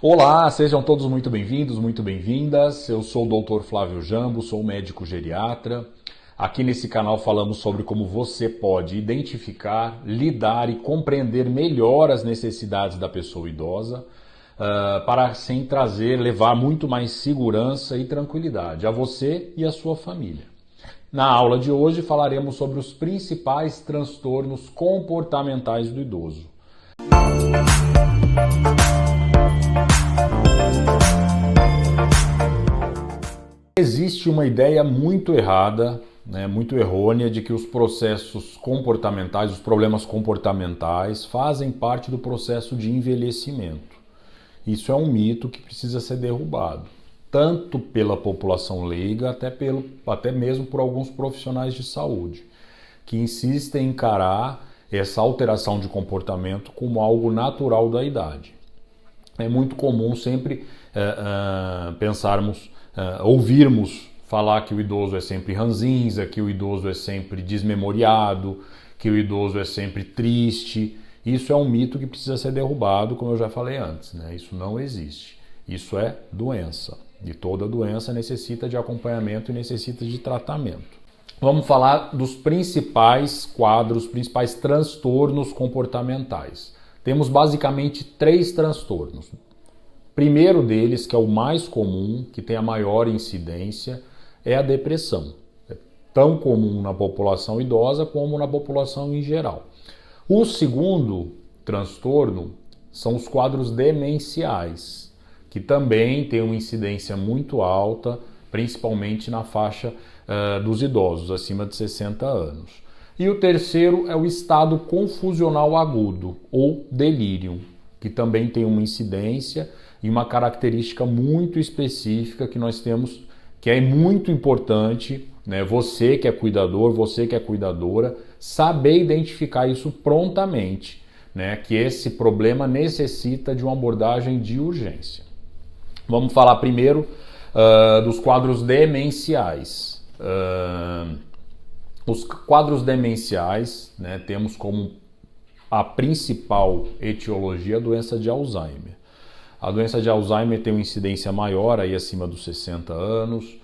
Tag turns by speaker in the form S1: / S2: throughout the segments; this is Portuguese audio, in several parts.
S1: Olá, sejam todos muito bem-vindos, muito bem-vindas. Eu sou o Dr. Flávio Jambo, sou médico geriatra. Aqui nesse canal falamos sobre como você pode identificar, lidar e compreender melhor as necessidades da pessoa idosa, para assim levar muito mais segurança e tranquilidade a você e a sua família. Na aula de hoje falaremos sobre os principais transtornos comportamentais do idoso. Existe uma ideia muito errada, muito errônea, de que os processos comportamentais, os problemas comportamentais, fazem parte do processo de envelhecimento. Isso é um mito que precisa ser derrubado, tanto pela população leiga, até mesmo por alguns profissionais de saúde, que insistem em encarar essa alteração de comportamento como algo natural da idade. É muito comum sempre ouvirmos falar que o idoso é sempre ranzinza, que o idoso é sempre desmemoriado, que o idoso é sempre triste. Isso é um mito que precisa ser derrubado, como eu já falei antes, né? Isso não existe. Isso é doença. E toda doença necessita de acompanhamento e necessita de tratamento. Vamos falar dos principais quadros, principais transtornos comportamentais. Temos basicamente 3 transtornos. Primeiro deles, que é o mais comum, que tem a maior incidência, é a depressão. É tão comum na população idosa como na população em geral. O segundo transtorno são os quadros demenciais, que também têm uma incidência muito alta, principalmente na faixa dos idosos, acima de 60 anos. E o terceiro é o estado confusional agudo, ou delírio, que também tem uma incidência e uma característica muito específica que nós temos, que é muito importante, né? Você que é cuidador, você que é cuidadora, saber identificar isso prontamente, né? Que esse problema necessita de uma abordagem de urgência. Vamos falar primeiro dos quadros demenciais. Os quadros demenciais, né, temos como a principal etiologia a doença de Alzheimer. A doença de Alzheimer tem uma incidência maior, aí acima dos 60 anos.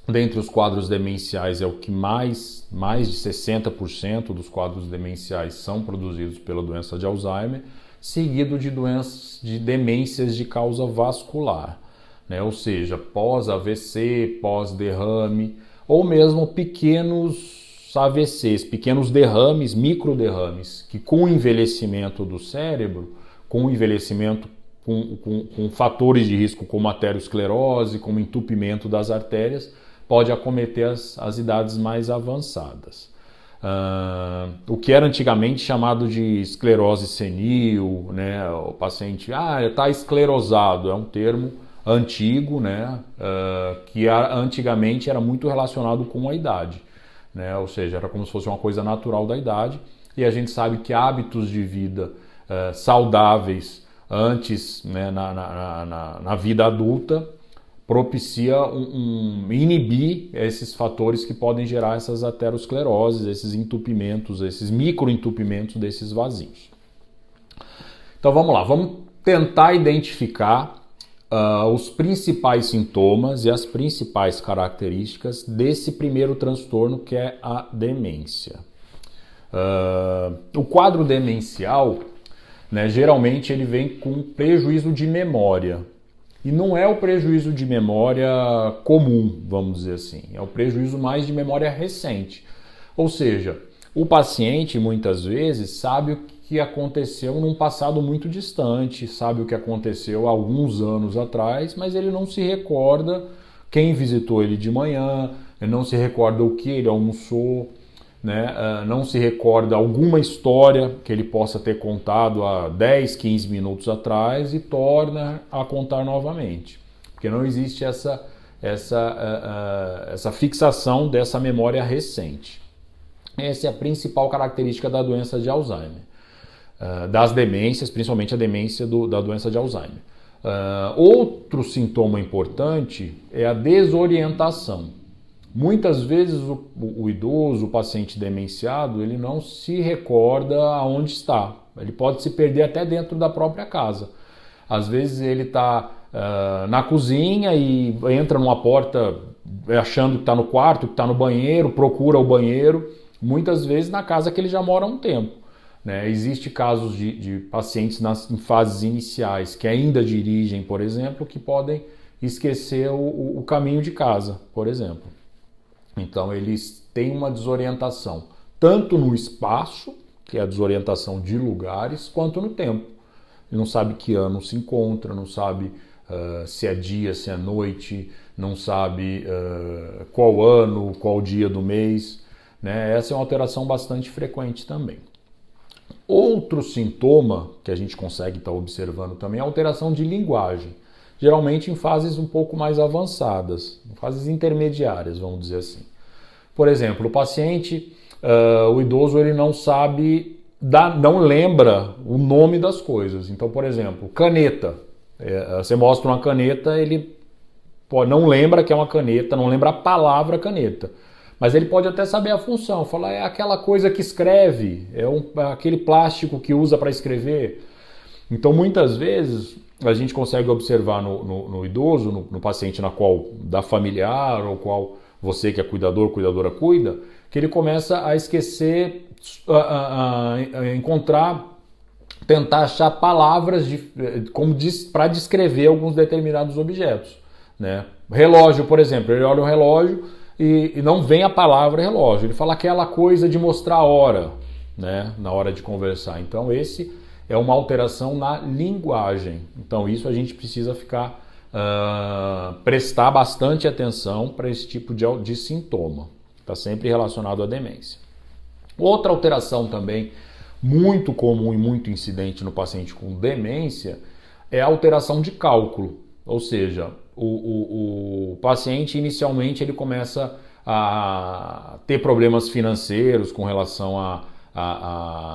S1: Dentre os quadros demenciais é o que mais de 60% dos quadros demenciais são produzidos pela doença de Alzheimer, seguido de doenças de demências de causa vascular, né? Ou seja, pós-AVC, pós-derrame, ou mesmo pequenos AVCs, pequenos derrames, microderrames, que com o envelhecimento do cérebro, com o envelhecimento com fatores de risco como aterosclerose, como entupimento das artérias, pode acometer as idades mais avançadas. O que era antigamente chamado de esclerose senil, né? O paciente está esclerosado, é um termo antigo, né? Que antigamente era muito relacionado com a idade, né? Ou seja, era como se fosse uma coisa natural da idade, e a gente sabe que hábitos de vida saudáveis antes, né, na vida adulta, propicia inibir esses fatores que podem gerar essas ateroscleroses, esses entupimentos, esses microentupimentos desses vasinhos. Então vamos lá, vamos tentar identificar os principais sintomas e as principais características desse primeiro transtorno, que é a demência. O quadro demencial, né, geralmente ele vem com prejuízo de memória. E não é o prejuízo de memória comum, vamos dizer assim. É o prejuízo mais de memória recente. Ou seja, o paciente muitas vezes sabe o que aconteceu num passado muito distante, sabe o que aconteceu há alguns anos atrás, mas ele não se recorda quem visitou ele de manhã, ele não se recorda o que ele almoçou, né? Não se recorda alguma história que ele possa ter contado há 10, 15 minutos atrás e torna a contar novamente, porque não existe essa fixação dessa memória recente. Essa é a principal característica da doença de Alzheimer, das demências, principalmente a demência da doença de Alzheimer. Outro sintoma importante é a desorientação. Muitas vezes o idoso, o paciente demenciado, ele não se recorda aonde está. Ele pode se perder até dentro da própria casa. Às vezes ele está na cozinha e entra numa porta achando que está no quarto, que está no banheiro, procura o banheiro, muitas vezes na casa que ele já mora há um tempo. Né? Existem casos de pacientes em fases iniciais que ainda dirigem, por exemplo, que podem esquecer o caminho de casa, por exemplo. Então eles têm uma desorientação, tanto no espaço, que é a desorientação de lugares, quanto no tempo. Ele não sabe que ano se encontra, não sabe se é dia, se é noite, não sabe qual ano, qual dia do mês. Né? Essa é uma alteração bastante frequente também. Outro sintoma que a gente consegue estar observando também é a alteração de linguagem, geralmente em fases um pouco mais avançadas, fases intermediárias, vamos dizer assim. Por exemplo, o paciente, o idoso, ele não sabe, não lembra o nome das coisas. Então, por exemplo, caneta. Você mostra uma caneta, ele não lembra que é uma caneta, não lembra a palavra caneta. Mas ele pode até saber a função, falar, é aquela coisa que escreve, é aquele plástico que usa para escrever. Então, muitas vezes, a gente consegue observar no idoso, no paciente da familiar, ou qual você que é cuidador, cuidadora cuida, que ele começa a esquecer, a tentar achar palavras para descrever alguns determinados objetos. Né? Relógio, por exemplo, ele olha o relógio e não vem a palavra relógio, ele fala aquela coisa de mostrar a hora, né? Na hora de conversar. Então esse é uma alteração na linguagem. Então isso a gente precisa prestar bastante atenção para esse tipo de sintoma. Está sempre relacionado à demência. Outra alteração também muito comum e muito incidente no paciente com demência é a alteração de cálculo. Ou seja, o paciente inicialmente ele começa a ter problemas financeiros com relação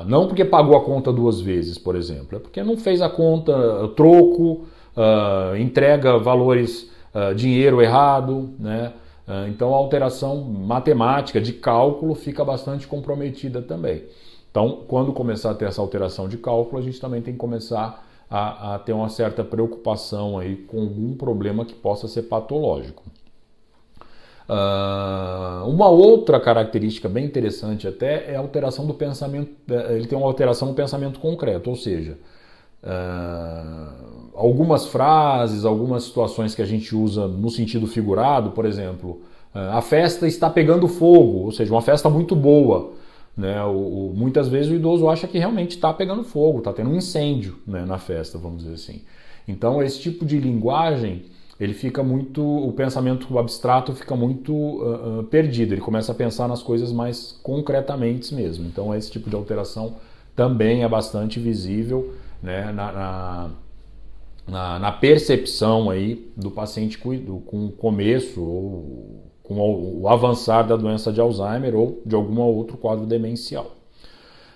S1: não porque pagou a conta 2 vezes, por exemplo, é porque não fez a conta, troco, entrega valores, dinheiro errado, né? Então a alteração matemática de cálculo fica bastante comprometida também. Então, quando começar a ter essa alteração de cálculo, a gente também tem que começar a ter uma certa preocupação aí com algum problema que possa ser patológico. Uma outra característica bem interessante até é a alteração do pensamento. Ele tem uma alteração no pensamento concreto, ou seja, algumas frases, algumas situações que a gente usa no sentido figurado, por exemplo, a festa está pegando fogo, ou seja, uma festa muito boa. Né? Muitas vezes o idoso acha que realmente está pegando fogo, está tendo um incêndio, né, na festa, vamos dizer assim. Então esse tipo de linguagem, ele fica muito, o pensamento abstrato fica muito perdido, ele começa a pensar nas coisas mais concretamente mesmo. Então esse tipo de alteração também é bastante visível, né, na percepção aí do paciente com o começo ou com o avançar da doença de Alzheimer ou de algum outro quadro demencial.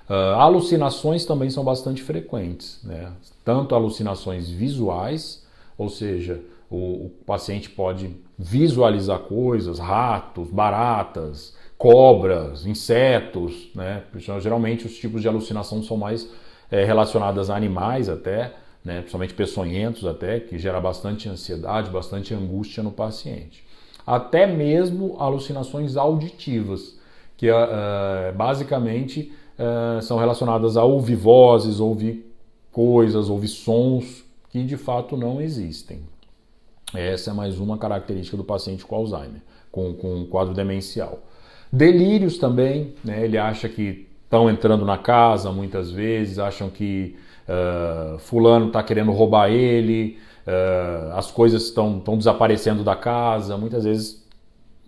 S1: Alucinações também são bastante frequentes, né? Tanto alucinações visuais, ou seja, o paciente pode visualizar coisas, ratos, baratas, cobras, insetos, né? Geralmente os tipos de alucinação são mais relacionadas a animais até, né? Principalmente peçonhentos até, que gera bastante ansiedade, bastante angústia no paciente. Até mesmo alucinações auditivas, que basicamente são relacionadas a ouvir vozes, ouvir coisas, ouvir sons que de fato não existem. Essa é mais uma característica do paciente com Alzheimer, com quadro demencial. Delírios também, né? Ele acha que estão entrando na casa muitas vezes, acham que fulano está querendo roubar ele, as coisas estão desaparecendo da casa, muitas vezes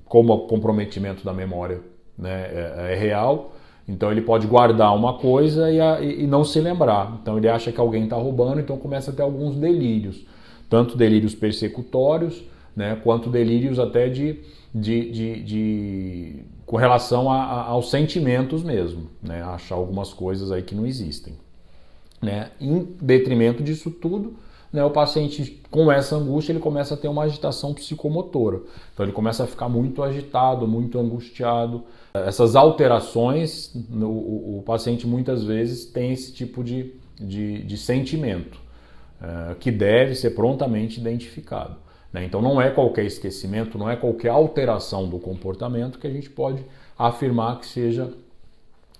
S1: como o comprometimento da memória, né, é real, então ele pode guardar uma coisa e não se lembrar, então ele acha que alguém está roubando, então começa a ter alguns delírios, tanto delírios persecutórios, né, quanto delírios até com relação aos sentimentos mesmo, né, achar algumas coisas aí que não existem. né? Em detrimento disso tudo, né, o paciente com essa angústia ele começa a ter uma agitação psicomotora. Então ele começa a ficar muito agitado, muito angustiado. Essas alterações, o paciente muitas vezes tem esse tipo de sentimento, que deve ser prontamente identificado. Né? Então não é qualquer esquecimento, não é qualquer alteração do comportamento que a gente pode afirmar que seja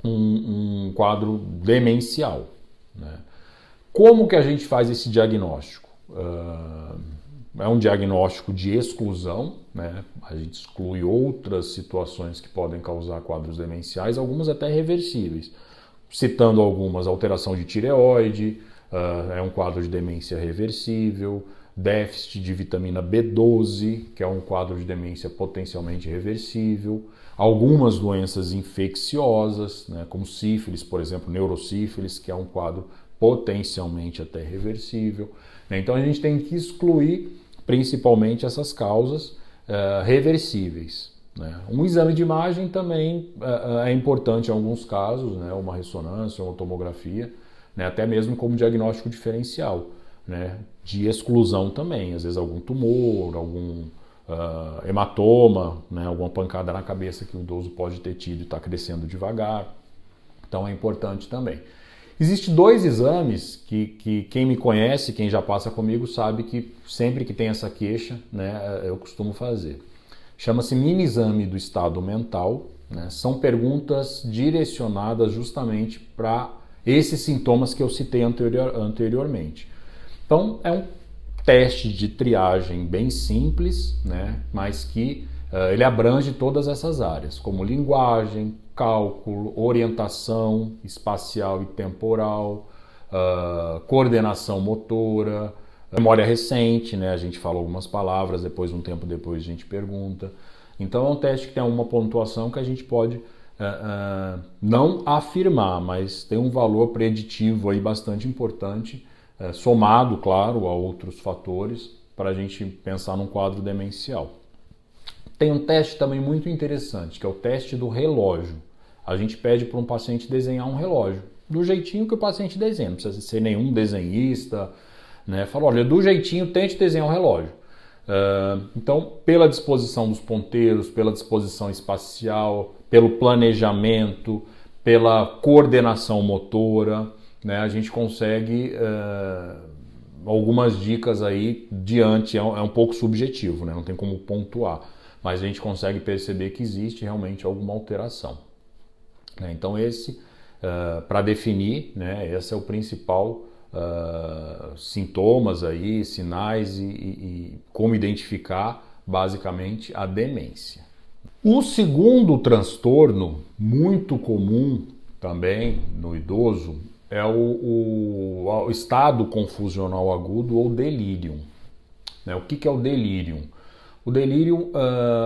S1: um quadro demencial. Né? Como que a gente faz esse diagnóstico? É um diagnóstico de exclusão, né? A gente exclui outras situações que podem causar quadros demenciais, algumas até reversíveis. Citando algumas, alteração de tireoide, é um quadro de demência reversível, déficit de vitamina B12, que é um quadro de demência potencialmente reversível, algumas doenças infecciosas, né, como sífilis, por exemplo, neurosífilis, que é um quadro potencialmente até reversível. Então a gente tem que excluir principalmente essas causas reversíveis. Né? Um exame de imagem também é importante em alguns casos, né? Uma ressonância, uma tomografia, né? Até mesmo como diagnóstico diferencial, né? De exclusão também, às vezes algum tumor, algum hematoma, né? Alguma pancada na cabeça que o idoso pode ter tido e está crescendo devagar. Então é importante também. Existem dois exames que quem me conhece, quem já passa comigo, sabe que sempre que tem essa queixa, né, eu costumo fazer. Chama-se mini exame do estado mental, né? São perguntas direcionadas justamente para esses sintomas que eu citei anteriormente. Então, é um teste de triagem bem simples, né? Mas que ele abrange todas essas áreas, como linguagem, cálculo, orientação espacial e temporal, coordenação motora, memória recente, né? A gente fala algumas palavras, depois um tempo depois a gente pergunta. Então é um teste que tem uma pontuação que a gente pode não afirmar, mas tem um valor preditivo aí bastante importante, somado, claro, a outros fatores, para a gente pensar num quadro demencial. Tem um teste também muito interessante, que é o teste do relógio. A gente pede para um paciente desenhar um relógio, do jeitinho que o paciente desenha, não precisa ser nenhum desenhista, né? Fala, olha, do jeitinho, tente desenhar um relógio. Então, pela disposição dos ponteiros, pela disposição espacial, pelo planejamento, pela coordenação motora, né? A gente consegue algumas dicas aí diante, é um pouco subjetivo, né? Não tem como pontuar, mas a gente consegue perceber que existe realmente alguma alteração. Então para definir, né, esse é o principal sintomas aí, sinais e como identificar basicamente a demência. O segundo transtorno muito comum também no idoso é o estado confusional agudo ou delírio. O que é o delírio? O delírio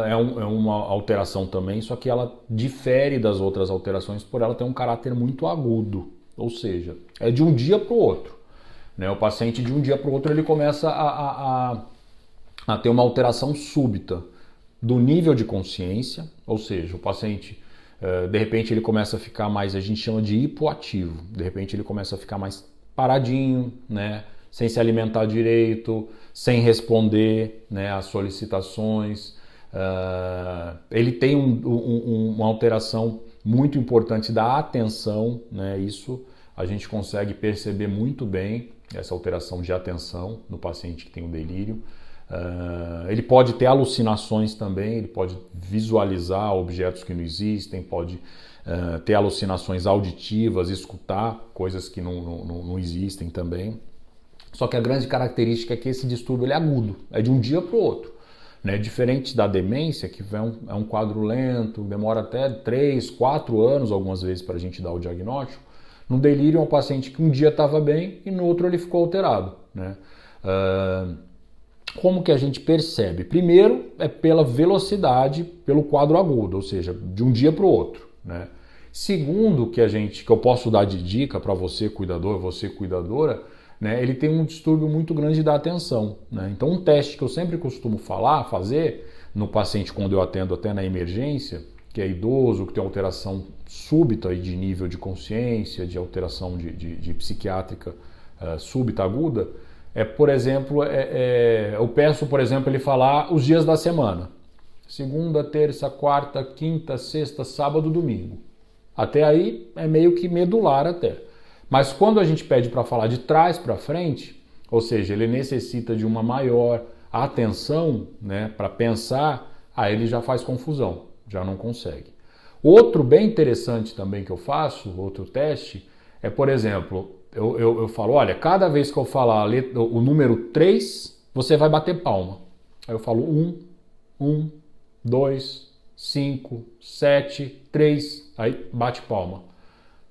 S1: é uma alteração também, só que ela difere das outras alterações por ela ter um caráter muito agudo, ou seja, é de um dia para o outro. O paciente de um dia para o outro ele começa a ter uma alteração súbita do nível de consciência, ou seja, o paciente de repente ele começa a ficar mais, a gente chama de hipoativo, de repente ele começa a ficar mais paradinho, né? Sem se alimentar direito, sem responder, né, às solicitações. Ele tem uma alteração muito importante da atenção, né? Isso a gente consegue perceber muito bem, essa alteração de atenção no paciente que tem o delírio. Ele pode ter alucinações também, ele pode visualizar objetos que não existem, pode ter alucinações auditivas, escutar coisas que não existem também. Só que a grande característica é que esse distúrbio ele é agudo, é de um dia para o outro. Né? Diferente da demência, que é um quadro lento, demora até 3, 4 anos algumas vezes para a gente dar o diagnóstico. No delírio é um paciente que um dia estava bem e no outro ele ficou alterado. Né? Como que a gente percebe? Primeiro é pela velocidade, pelo quadro agudo, ou seja, de um dia para o outro. Né? Segundo que eu posso dar de dica para você cuidador, você cuidadora, né, ele tem um distúrbio muito grande da atenção. Né? Então um teste que eu sempre costumo fazer no paciente quando eu atendo até na emergência, que é idoso, que tem alteração súbita aí de nível de consciência, de alteração de psiquiátrica súbita, aguda, por exemplo, eu peço, por exemplo, ele falar os dias da semana. Segunda, terça, quarta, quinta, sexta, sábado, domingo. Até aí é meio que medular até. Mas quando a gente pede para falar de trás para frente, ou seja, ele necessita de uma maior atenção, né, para pensar, aí ele já faz confusão, já não consegue. Outro bem interessante também que eu faço, outro teste, por exemplo, eu falo, olha, cada vez que eu falar o número 3, você vai bater palma. Aí eu falo 1, 2, 5, 7, 3, aí bate palma.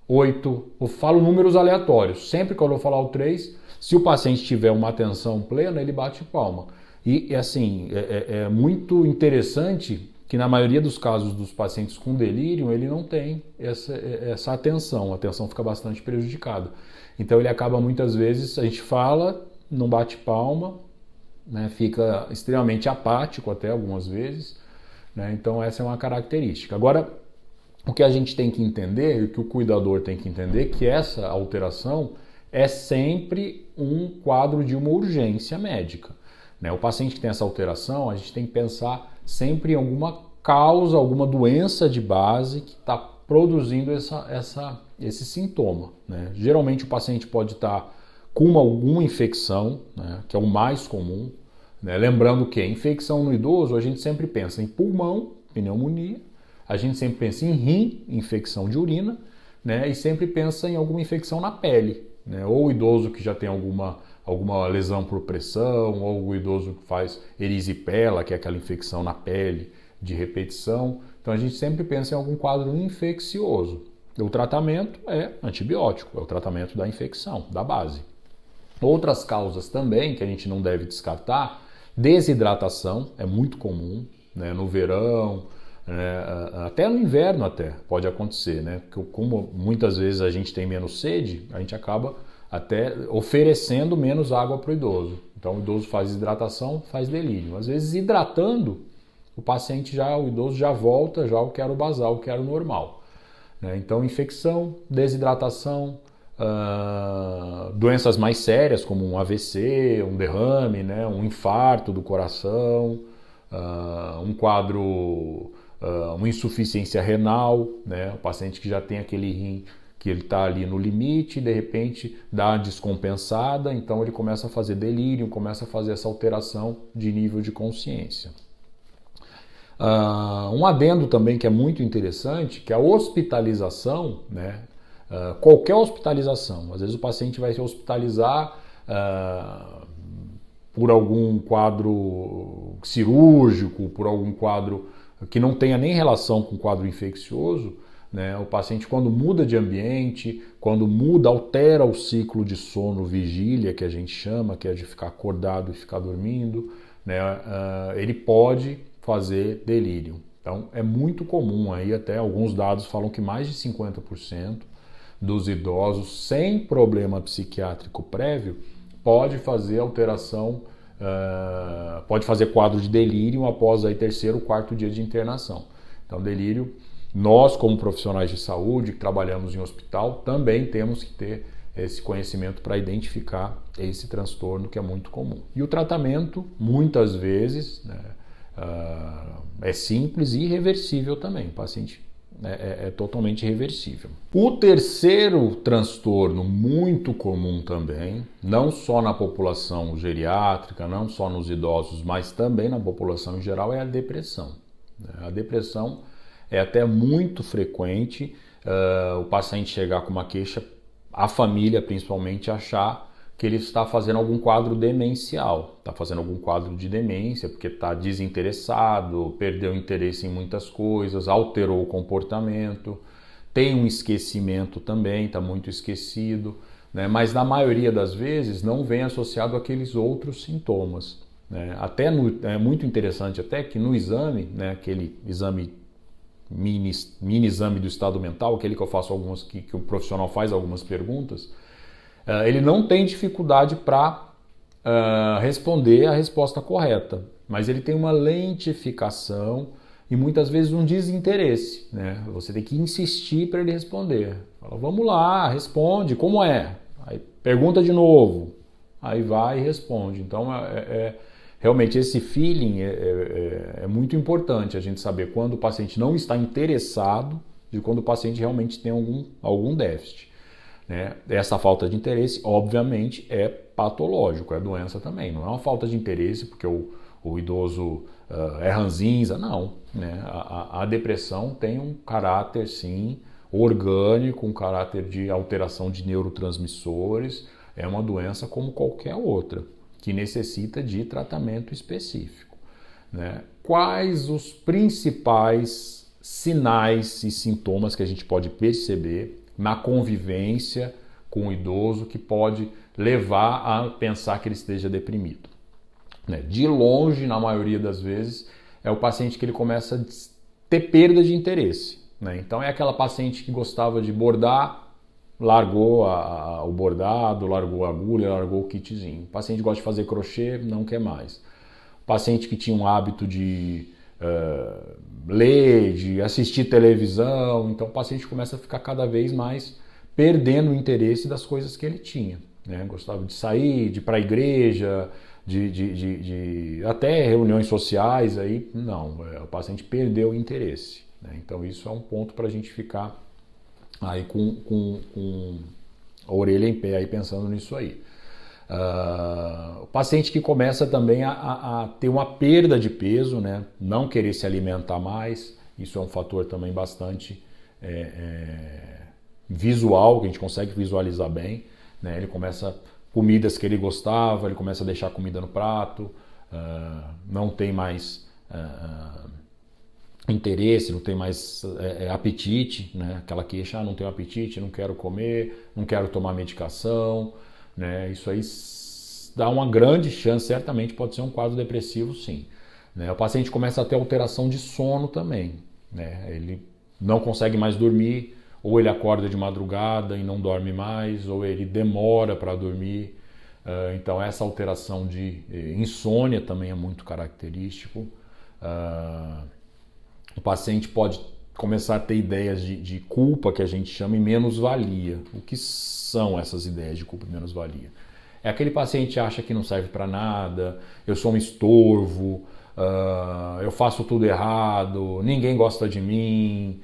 S1: 8, eu falo números aleatórios. Sempre que eu vou falar o 3, se o paciente tiver uma atenção plena, ele bate palma. E assim, é muito interessante que na maioria dos casos dos pacientes com delírio, ele não tem essa atenção, a atenção fica bastante prejudicada. Então ele acaba muitas vezes, a gente fala, não bate palma, né, fica extremamente apático até algumas vezes, né, então essa é uma característica. Agora, o que a gente tem que entender, o que o cuidador tem que entender, que essa alteração é sempre um quadro de uma urgência médica. O paciente que tem essa alteração, a gente tem que pensar sempre em alguma causa, alguma doença de base que está produzindo esse sintoma. Geralmente o paciente pode estar com alguma infecção, que é o mais comum. Lembrando que infecção no idoso, a gente sempre pensa em pulmão, pneumonia, a gente sempre pensa em rim, infecção de urina, e sempre pensa em alguma infecção na pele. Ou o idoso que já tem alguma lesão por pressão, ou o idoso que faz erisipela, que é aquela infecção na pele de repetição. Então a gente sempre pensa em algum quadro infeccioso. O tratamento é antibiótico, é o tratamento da infecção, da base. Outras causas também que a gente não deve descartar, desidratação, é muito comum, no verão, até no inverno até pode acontecer, porque como muitas vezes a gente tem menos sede, a gente acaba até oferecendo menos água para o idoso. Então o idoso faz desidratação, faz delírio. Às vezes hidratando, o idoso já volta já o que era o basal, o que era o normal. Então infecção, desidratação, doenças mais sérias como um AVC, um derrame, um infarto do coração, um quadro, uma insuficiência renal, o paciente que já tem aquele rim que ele está ali no limite, de repente dá uma descompensada, então ele começa a fazer delírio, começa a fazer essa alteração de nível de consciência. Um adendo também que é muito interessante, que a hospitalização, qualquer hospitalização, às vezes o paciente vai se hospitalizar por algum quadro cirúrgico, por algum quadro que não tenha nem relação com o quadro infeccioso, o paciente quando muda de ambiente, quando altera o ciclo de sono vigília, que a gente chama, que é de ficar acordado e ficar dormindo, ele pode fazer delírio. Então é muito comum, aí até alguns dados falam que mais de 50% dos idosos sem problema psiquiátrico prévio pode fazer alteração, pode fazer quadro de delírio após aí terceiro, quarto dia de internação. Então delírio, nós como profissionais de saúde que trabalhamos em hospital também temos que ter esse conhecimento para identificar esse transtorno que é muito comum. E o tratamento, muitas vezes, é simples e reversível também. O paciente é totalmente reversível. O terceiro transtorno muito comum também, não só na população geriátrica, não só nos idosos, mas também na população em geral, é a depressão. A depressão é até muito frequente o paciente chegar com uma queixa, a família principalmente achar que ele está fazendo algum quadro demencial, está fazendo algum quadro de demência, porque está desinteressado, perdeu interesse em muitas coisas, alterou o comportamento, tem um esquecimento também, está muito esquecido, mas na maioria das vezes não vem associado àqueles outros sintomas. Até é muito interessante até que no exame, aquele exame mini exame do estado mental, aquele que eu faço que o profissional faz algumas perguntas, ele não tem dificuldade para responder a resposta correta, mas ele tem uma lentificação e muitas vezes um desinteresse, né? Você tem que insistir para ele responder. Fala, vamos lá, responde, como é? Aí pergunta de novo, aí vai e responde. Então, realmente esse feeling é muito importante a gente saber quando o paciente não está interessado de quando o paciente realmente tem algum déficit. Né? Essa falta de interesse, obviamente, é patológico, é doença também. Não é uma falta de interesse porque o idoso é ranzinza, não. Né? A depressão tem um caráter, sim, orgânico, um caráter de alteração de neurotransmissores. É uma doença como qualquer outra, que necessita de tratamento específico. Né? Quais os principais sinais e sintomas que a gente pode perceber na convivência com o idoso que pode levar a pensar que ele esteja deprimido? De longe, na maioria das vezes, é o paciente que ele começa a ter perda de interesse. Então é aquela paciente que gostava de bordar, largou o bordado, largou a agulha, largou o kitzinho. O paciente gosta de fazer crochê, não quer mais. O paciente que tinha um hábito de ler, de assistir televisão, então o paciente começa a ficar cada vez mais perdendo o interesse das coisas que ele tinha. Gostava de sair, de ir para a igreja, de até reuniões sociais, aí não, o paciente perdeu o interesse. Então isso é um ponto para a gente ficar aí com a orelha em pé aí pensando nisso aí. O paciente que começa também a ter uma perda de peso, né? Não querer se alimentar mais, isso é um fator também bastante visual, que a gente consegue visualizar bem. Né? Ele começa, comidas que ele gostava, ele começa a deixar comida no prato, não tem mais interesse, não tem mais apetite, né? Aquela queixa, não tenho apetite, não quero comer, não quero tomar medicação. Né? Isso aí dá uma grande chance, certamente pode ser um quadro depressivo, sim. Né? O paciente começa a ter alteração de sono também. Né? Ele não consegue mais dormir, ou ele acorda de madrugada e não dorme mais, ou ele demora para dormir. Então essa alteração de insônia também é muito característico. O paciente pode começar a ter ideias de culpa, que a gente chama, e menos-valia. O que são essas ideias de culpa e menos-valia? É aquele paciente que acha que não serve para nada, eu sou um estorvo, eu faço tudo errado, ninguém gosta de mim,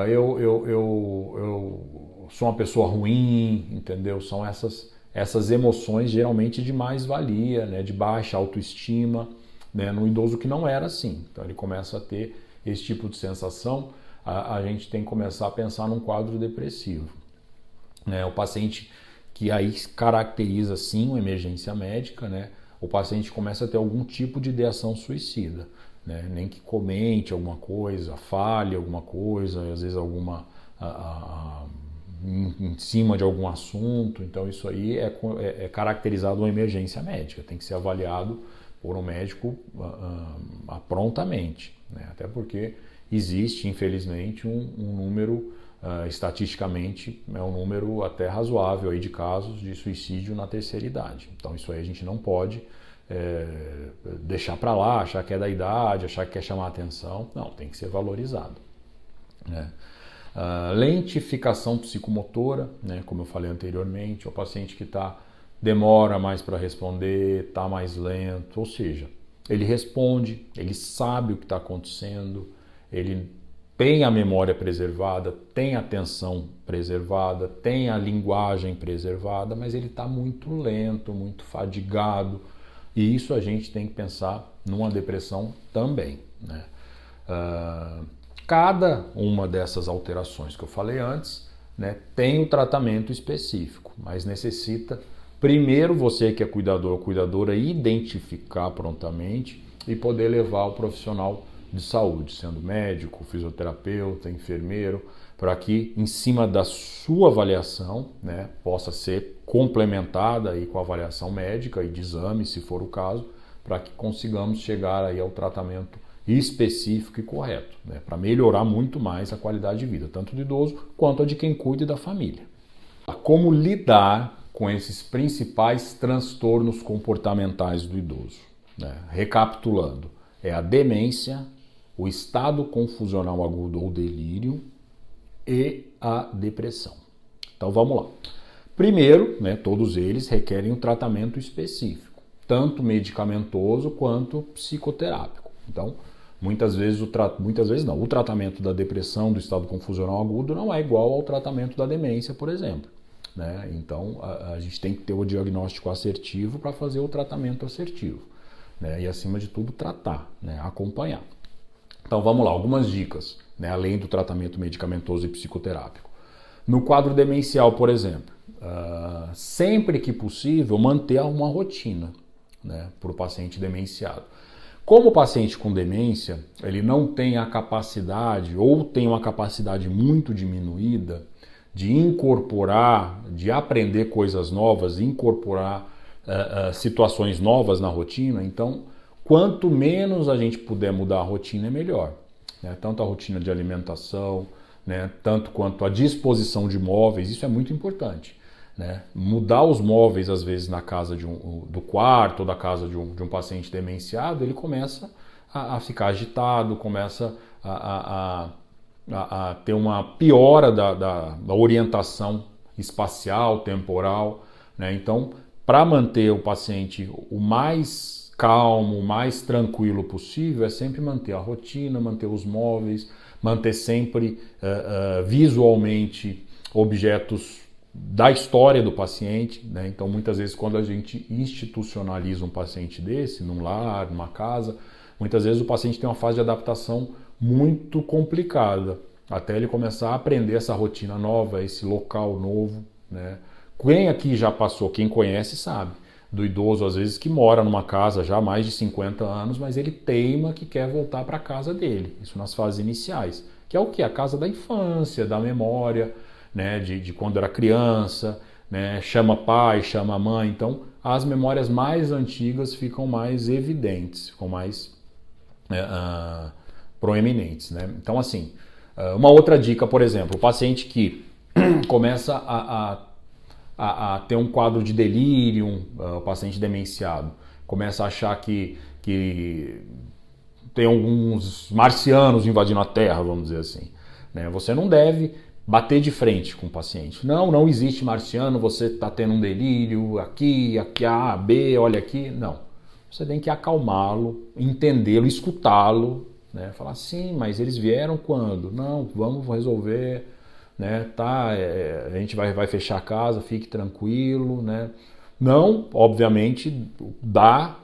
S1: eu sou uma pessoa ruim, entendeu? São essas emoções geralmente de mais-valia, né? De baixa autoestima, né? No idoso que não era assim. Então ele começa a ter esse tipo de sensação, a gente tem que começar a pensar num quadro depressivo. O paciente que aí caracteriza sim uma emergência médica, né? O paciente começa a ter algum tipo de ideação suicida, né? Nem que comente alguma coisa, fale alguma coisa, às vezes alguma em cima de algum assunto. Então isso aí é caracterizado uma emergência médica, tem que ser avaliado por um médico prontamente. Né? Até porque existe, infelizmente, um número, estatisticamente, é um número até razoável aí de casos de suicídio na terceira idade. Então isso aí a gente não pode deixar para lá, achar que é da idade, achar que quer chamar atenção. Não, tem que ser valorizado. Né? Lentificação psicomotora, né? Como eu falei anteriormente, é o paciente que demora mais para responder, está mais lento, ou seja, ele responde, ele sabe o que está acontecendo, ele tem a memória preservada, tem a atenção preservada, tem a linguagem preservada, mas ele está muito lento, muito fadigado, e isso a gente tem que pensar numa depressão também. Né? Cada uma dessas alterações que eu falei antes, né, tem um tratamento específico, mas necessita primeiro você que é cuidador ou cuidadora identificar prontamente e poder levar o profissional de saúde, sendo médico, fisioterapeuta, enfermeiro, para que em cima da sua avaliação, né, possa ser complementada aí com a avaliação médica e de exame, se for o caso, para que consigamos chegar aí ao tratamento específico e correto, né, para melhorar muito mais a qualidade de vida, tanto do idoso quanto a de quem cuida da família. Como lidar com esses principais transtornos comportamentais do idoso? Né? Recapitulando, é a demência, o estado confusional agudo ou delírio e a depressão. Então vamos lá. Primeiro, né, todos eles requerem um tratamento específico, tanto medicamentoso quanto psicoterápico. Então, muitas vezes o tratamento da depressão, do estado confusional agudo, não é igual ao tratamento da demência, por exemplo. Né? Então, a gente tem que ter o diagnóstico assertivo para fazer o tratamento assertivo. Né? E, acima de tudo, tratar, né? Acompanhar. Então, vamos lá, algumas dicas, né? Além do tratamento medicamentoso e psicoterápico. No quadro demencial, por exemplo, sempre que possível, manter uma rotina, né, para o paciente demenciado. Como o paciente com demência, ele não tem a capacidade ou tem uma capacidade muito diminuída de incorporar, de aprender coisas novas, incorporar situações novas na rotina, então quanto menos a gente puder mudar a rotina é melhor. Né? Tanto a rotina de alimentação, né, tanto quanto a disposição de móveis, isso é muito importante. Né? Mudar os móveis, às vezes, na casa do quarto ou da casa de um paciente demenciado, ele começa a ficar agitado, começa a ter uma piora da orientação espacial, temporal. Né? Então, para manter o paciente o mais calmo, o mais tranquilo possível, é sempre manter a rotina, manter os móveis, manter sempre visualmente objetos da história do paciente, né? Então, muitas vezes, quando a gente institucionaliza um paciente desse, num lar, numa casa, muitas vezes o paciente tem uma fase de adaptação muito complicada, até ele começar a aprender essa rotina nova, esse local novo, né? Quem aqui já passou, quem conhece sabe, do idoso, às vezes, que mora numa casa já há mais de 50 anos, mas ele teima que quer voltar para a casa dele, isso nas fases iniciais, que é o quê? A casa da infância, da memória, né, de quando era criança, né, chama pai, chama mãe. Então, as memórias mais antigas ficam mais evidentes, ficam mais proeminentes. Né? Então, assim, uma outra dica, por exemplo, o paciente que começa a ter um quadro de delírio, o paciente demenciado, começa a achar que tem alguns marcianos invadindo a Terra, vamos dizer assim. Né? Você não deve bater de frente com o paciente. Não existe marciano, você está tendo um delírio, aqui, A, B, olha aqui. Não. Você tem que acalmá-lo, entendê-lo, escutá-lo, né? Falar, sim, mas eles vieram quando? Não, vamos resolver, né? Tá, a gente vai fechar a casa, fique tranquilo, né? Não, obviamente, dá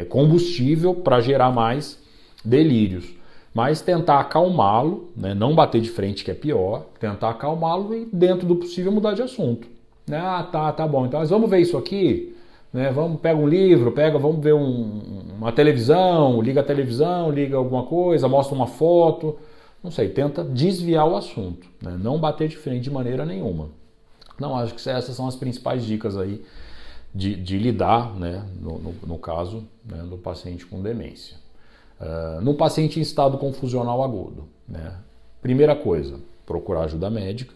S1: combustível para gerar mais delírios. Mas tentar acalmá-lo, né? Não bater de frente, que é pior, tentar acalmá-lo e, dentro do possível, mudar de assunto. Ah, tá bom, então nós vamos ver isso aqui, né? Pega um livro, vamos ver uma televisão, liga alguma coisa, mostra uma foto, não sei, tenta desviar o assunto, né? Não bater de frente de maneira nenhuma. Não, acho que essas são as principais dicas aí de lidar, né? No caso, né? Do paciente com demência. No paciente em estado confusional agudo, né? Primeira coisa, procurar ajuda médica,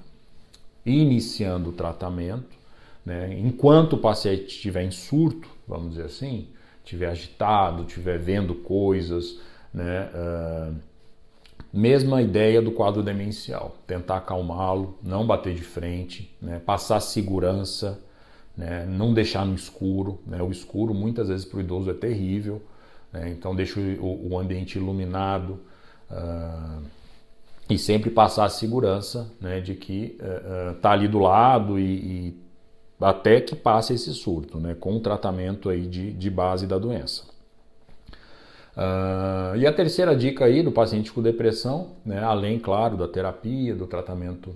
S1: iniciando o tratamento, né? Enquanto o paciente estiver em surto, vamos dizer assim, estiver agitado, estiver vendo coisas, né? Mesma ideia do quadro demencial, tentar acalmá-lo, não bater de frente, né? Passar segurança, né? Não deixar no escuro, né? O escuro muitas vezes para o idoso é terrível. Então deixa o ambiente iluminado e sempre passar a segurança, né, de que está ali do lado e até que passe esse surto, né, com o tratamento aí de base da doença. E a terceira dica aí do paciente com depressão, né, além, claro, da terapia, do tratamento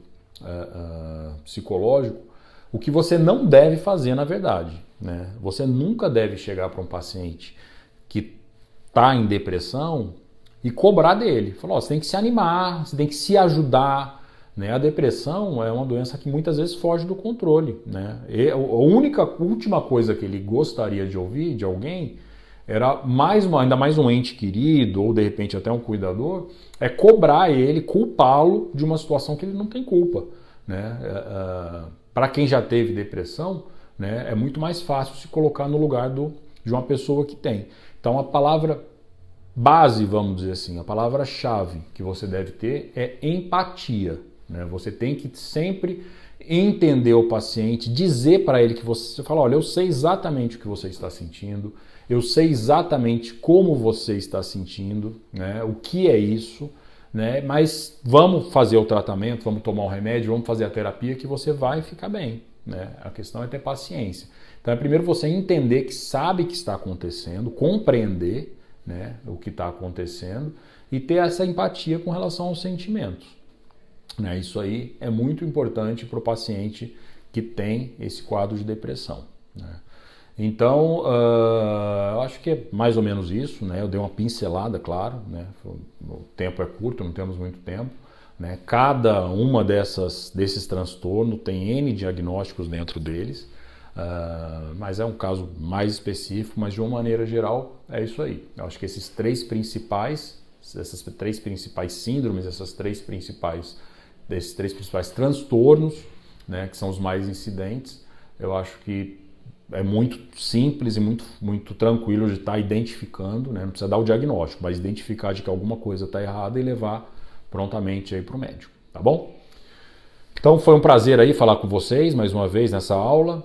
S1: psicológico, o que você não deve fazer, na verdade, né? Você nunca deve chegar para um paciente que está em depressão e cobrar dele. Falar, você tem que se animar, você tem que se ajudar. Né? A depressão é uma doença que muitas vezes foge do controle. Né? E a última coisa que ele gostaria de ouvir de alguém era ainda mais um ente querido ou de repente até um cuidador, é cobrar ele, culpá-lo de uma situação que ele não tem culpa. Né? Para quem já teve depressão, né, é muito mais fácil se colocar no lugar de uma pessoa que tem. Então a palavra base, vamos dizer assim, a palavra-chave que você deve ter é empatia, né? Você tem que sempre entender o paciente, dizer para ele que você fala, olha, eu sei exatamente o que você está sentindo, eu sei exatamente como você está sentindo, né? O que é isso, né? Mas vamos fazer o tratamento, vamos tomar o remédio, vamos fazer a terapia que você vai ficar bem, né? A questão é ter paciência. Então é primeiro você entender que sabe que está acontecendo, compreender, né, o que está acontecendo e ter essa empatia com relação aos sentimentos. Né? Isso aí é muito importante para o paciente que tem esse quadro de depressão. Né? Então, eu acho que é mais ou menos isso. Né? Eu dei uma pincelada, claro. Né? O tempo é curto, não temos muito tempo. Né? Cada uma desses transtornos tem N diagnósticos dentro deles. Mas é um caso mais específico, mas de uma maneira geral é isso aí. Eu acho que essas três principais síndromes, desses três principais transtornos, né, que são os mais incidentes, eu acho que é muito simples e muito tranquilo de estar identificando, né? Não precisa dar o diagnóstico, mas identificar de que alguma coisa está errada e levar prontamente aí para o médico, tá bom? Então foi um prazer aí falar com vocês mais uma vez nessa aula.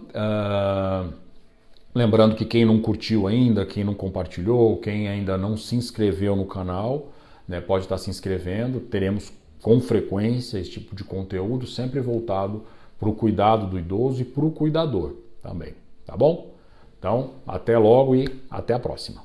S1: Lembrando que quem não curtiu ainda, quem não compartilhou, quem ainda não se inscreveu no canal, né, pode estar se inscrevendo. Teremos com frequência esse tipo de conteúdo, sempre voltado para o cuidado do idoso e para o cuidador também, tá bom? Então, até logo e até a próxima.